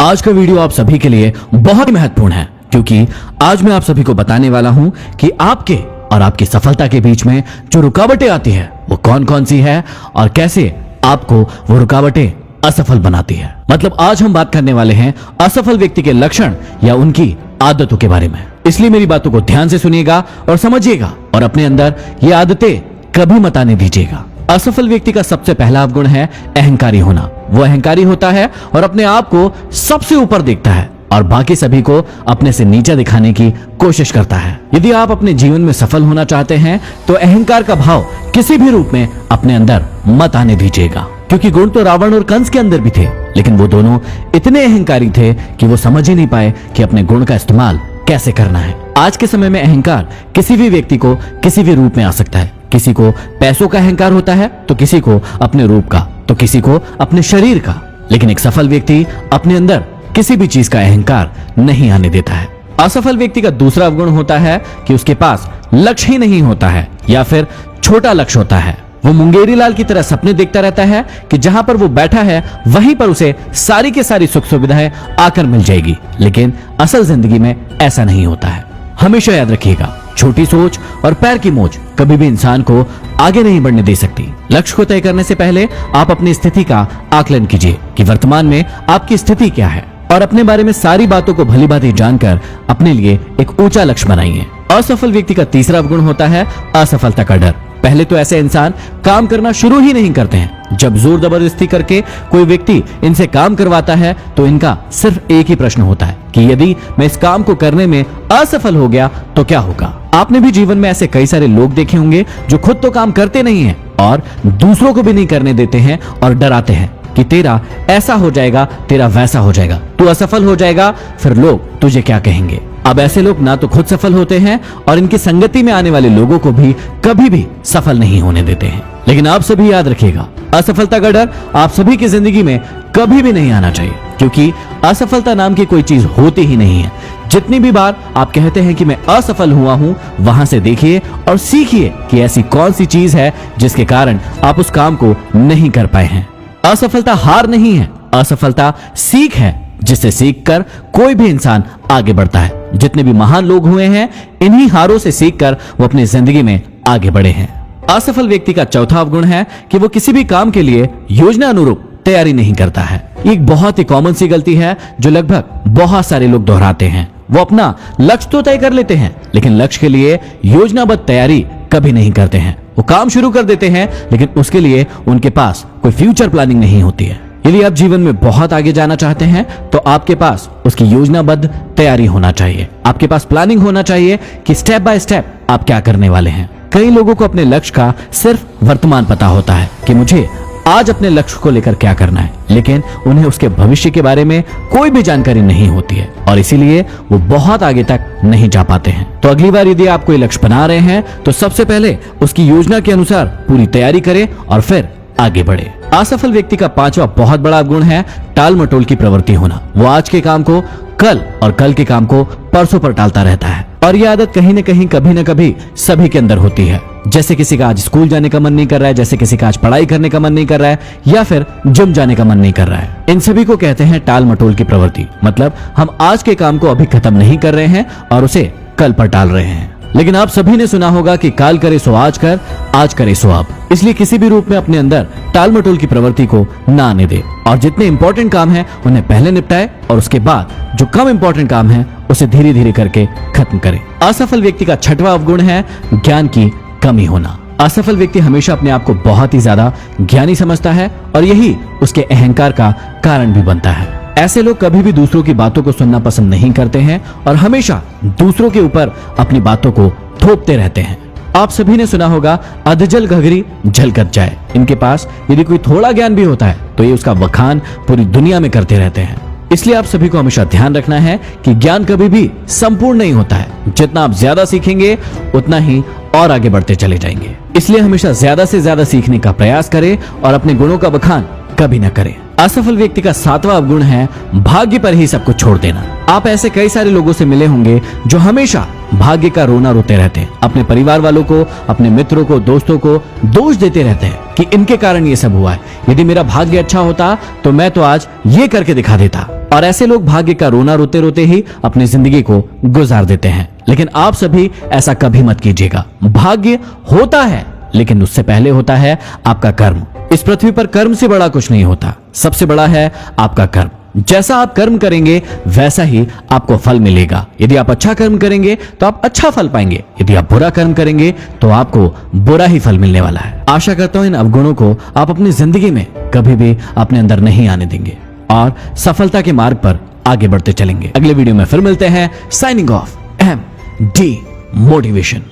आज का वीडियो आप सभी के लिए बहुत ही महत्वपूर्ण है, क्योंकि आज मैं आप सभी को बताने वाला हूं कि आपके और आपकी सफलता के बीच में जो रुकावटें आती है वो कौन कौन सी है और कैसे आपको वो रुकावटें असफल बनाती है। मतलब आज हम बात करने वाले हैं असफल व्यक्ति के लक्षण या उनकी आदतों के बारे में। इसलिए मेरी बातों को ध्यान से सुनिएगा और समझिएगा और अपने अंदर ये आदतें कभी मत आने दीजिएगा। असफल व्यक्ति का सबसे पहला अवगुण है अहंकारी होना। वो अहंकारी होता है और अपने आप को सबसे ऊपर देखता है और बाकी सभी को अपने से नीचा दिखाने की कोशिश करता है। यदि आप अपने जीवन में सफल होना चाहते हैं तो अहंकार का भाव किसी भी रूप में अपने अंदर मत आने दीजिएगा, क्योंकि गुण तो रावण और कंस के अंदर भी थे, लेकिन वो दोनों इतने अहंकारी थे कि वो समझ ही नहीं पाए कि अपने गुण का इस्तेमाल कैसे करना है। आज के समय में अहंकार किसी भी व्यक्ति को किसी भी रूप में आ सकता है। किसी को पैसों का अहंकार होता है तो किसी को अपने रूप का, तो किसी को अपने शरीर का। लेकिन एक सफल व्यक्ति अपने अंदर किसी भी चीज का अहंकार नहीं आने देता है। असफल व्यक्ति का दूसरा अवगुण होता है कि उसके पास लक्ष्य ही नहीं होता है या फिर छोटा लक्ष्य होता है। वो मुंगेरी लाल की तरह सपने देखता रहता है कि जहां पर वो बैठा है वहीं पर उसे सारी की सारी सुख सुविधाएं आकर मिल जाएगी, लेकिन असल जिंदगी में ऐसा नहीं होता है। हमेशा याद रखिएगा, छोटी सोच और पैर की मोच कभी भी इंसान को आगे नहीं बढ़ने दे सकती। लक्ष्य को तय करने से पहले आप अपनी स्थिति का आकलन कीजिए कि वर्तमान में आपकी स्थिति क्या है और अपने बारे में सारी बातों को भली भांति जानकर अपने लिए एक ऊंचा लक्ष्य बनाइए। असफल व्यक्ति का तीसरा अवगुण होता है असफलता का डर। पहले तो ऐसे इंसान काम करना शुरू ही नहीं करते हैं। जब जोर जबरदस्ती करके कोई व्यक्ति इनसे काम करवाता है तो इनका सिर्फ एक ही प्रश्न होता है कि यदि मैं इस काम को करने में असफल हो गया तो क्या होगा। आपने भी जीवन में ऐसे कई सारे लोग देखे होंगे जो खुद तो काम करते नहीं हैं और दूसरों को भी नहीं करने देते हैं और डराते हैं कि तेरा ऐसा हो जाएगा, तेरा वैसा हो जाएगा, तू असफल हो जाएगा, फिर लोग तुझे क्या कहेंगे। अब ऐसे लोग ना तो खुद सफल होते हैं और इनकी संगति में आने वाले लोगों को भी कभी भी सफल नहीं होने देते हैं। लेकिन आप सभी याद रखिएगा, असफलता का डर आप सभी की जिंदगी में कभी भी नहीं आना चाहिए, क्योंकि असफलता नाम की कोई चीज होती ही नहीं है। जितनी भी बार आप कहते हैं कि मैं असफल हुआ हूं, वहां से देखिए और सीखिए कि ऐसी कौन सी चीज है जिसके कारण आप उस काम को नहीं कर पाए हैं। असफलता हार नहीं है, असफलता सीख है, जिससे सीखकर कोई भी इंसान आगे बढ़ता है। जितने भी महान लोग हुए हैं, इन्हीं हारों से सीखकर वो अपनी जिंदगी में आगे बढ़े हैं। असफल व्यक्ति का चौथा अवगुण है कि वो किसी भी काम के लिए योजना अनुरूप तैयारी नहीं करता है। एक बहुत ही कॉमन सी गलती है जो लगभग बहुत सारे लोग दोहराते हैं। वो अपना लक्ष्य तो तय कर लेते हैं, लेकिन लक्ष्य के लिए योजनाबद्ध तैयारी कभी नहीं करते हैं। वो काम शुरू कर देते हैं, लेकिन उसके लिए उनके पास कोई फ्यूचर प्लानिंग नहीं होती है। यदि आप जीवन में बहुत आगे जाना चाहते हैं तो आपके पास उसकी योजनाबद्ध तैयारी होना चाहिए। आपके पास प्लानिंग होना चाहिए कि स्टेप बाय स्टेप आप क्या करने वाले हैं। कई लोगों को अपने लक्ष्य का सिर्फ वर्तमान पता होता है कि मुझे आज अपने लक्ष्य को लेकर क्या करना है, लेकिन उन्हें उसके भविष्य के बारे में कोई भी जानकारी नहीं होती है और इसीलिए वो बहुत आगे तक नहीं जा पाते हैं। तो अगली बार यदि आप कोई लक्ष्य बना रहे हैं तो सबसे पहले उसकी योजना के अनुसार पूरी तैयारी करें और फिर आगे बढ़े। असफल व्यक्ति का पांचवा बहुत बड़ा गुण है टाल मटोल की प्रवृत्ति होना। वो आज के काम को कल और कल के काम को परसों पर टालता रहता है और यह आदत कहीं न कहीं कभी न कभी सभी के अंदर होती है। जैसे किसी का आज स्कूल जाने का मन नहीं कर रहा है, जैसे किसी का आज पढ़ाई करने का मन नहीं कर रहा है या फिर जिम जाने का मन नहीं कर रहा है। इन सभी को कहते हैं टाल मटोल की प्रवृत्ति। मतलब हम आज के काम को अभी खत्म नहीं कर रहे हैं और उसे कल पर टाल रहे हैं। लेकिन आप सभी ने सुना होगा कि काल करे सो आज कर, आज करे सो अब। इसलिए किसी भी रूप में अपने अंदर टाल मटोल की प्रवृत्ति को ना आने दे और जितने इंपॉर्टेंट काम हैं उन्हें पहले निपटाए और उसके बाद जो कम इंपॉर्टेंट काम है उसे धीरे धीरे करके खत्म करें। असफल व्यक्ति का छठवां अवगुण है ज्ञान की कमी होना। असफल व्यक्ति हमेशा अपने आप को बहुत ही ज्यादा ज्ञानी समझता है और यही उसके अहंकार का कारण भी बनता है। ऐसे लोग कभी भी दूसरों की बातों को सुनना पसंद नहीं करते हैं और हमेशा दूसरों के ऊपर अपनी बातों को थोपते रहते हैं। आप सभी ने सुना होगा अधजल घघरी झलकत जाए। इनके पास यदि कोई थोड़ा ज्ञान भी होता है तो ये उसका बखान पूरी दुनिया में करते रहते हैं। इसलिए आप सभी को हमेशा ध्यान रखना है कि ज्ञान कभी भी संपूर्ण नहीं होता है। जितना आप ज्यादा सीखेंगे उतना ही और आगे बढ़ते चले जाएंगे। इसलिए हमेशा ज्यादा से ज्यादा सीखने का प्रयास करें और अपने गुणों का बखान कभी न करें। असफल व्यक्ति का सातवां अवगुण है भाग्य पर ही सब कुछ छोड़ देना। आप ऐसे कई सारे लोगों से मिले होंगे जो हमेशा भाग्य का रोना रोते रहते हैं। अपने परिवार वालों को, अपने मित्रों को, दोस्तों को दोष देते रहते हैं कि इनके कारण ये सब हुआ है। यदि मेरा भाग्य अच्छा होता तो मैं तो आज ये करके दिखा देता। और ऐसे लोग भाग्य का रोना रोते रोते ही अपनी जिंदगी को गुजार देते हैं। लेकिन आप सभी ऐसा कभी मत कीजिएगा। भाग्य होता है, लेकिन उससे पहले होता है आपका कर्म। इस पृथ्वी पर कर्म से बड़ा कुछ नहीं होता, सबसे बड़ा है आपका कर्म। जैसा आप कर्म करेंगे वैसा ही आपको फल मिलेगा। यदि आप अच्छा कर्म करेंगे तो आप अच्छा फल पाएंगे, यदि आप बुरा कर्म करेंगे तो आपको बुरा ही फल मिलने वाला है। आशा करता हूं इन अवगुणों को आप अपनी जिंदगी में कभी भी अपने अंदर नहीं आने देंगे और सफलता के मार्ग पर आगे बढ़ते चलेंगे। अगले वीडियो में फिर मिलते हैं। Signing off, MD motivation.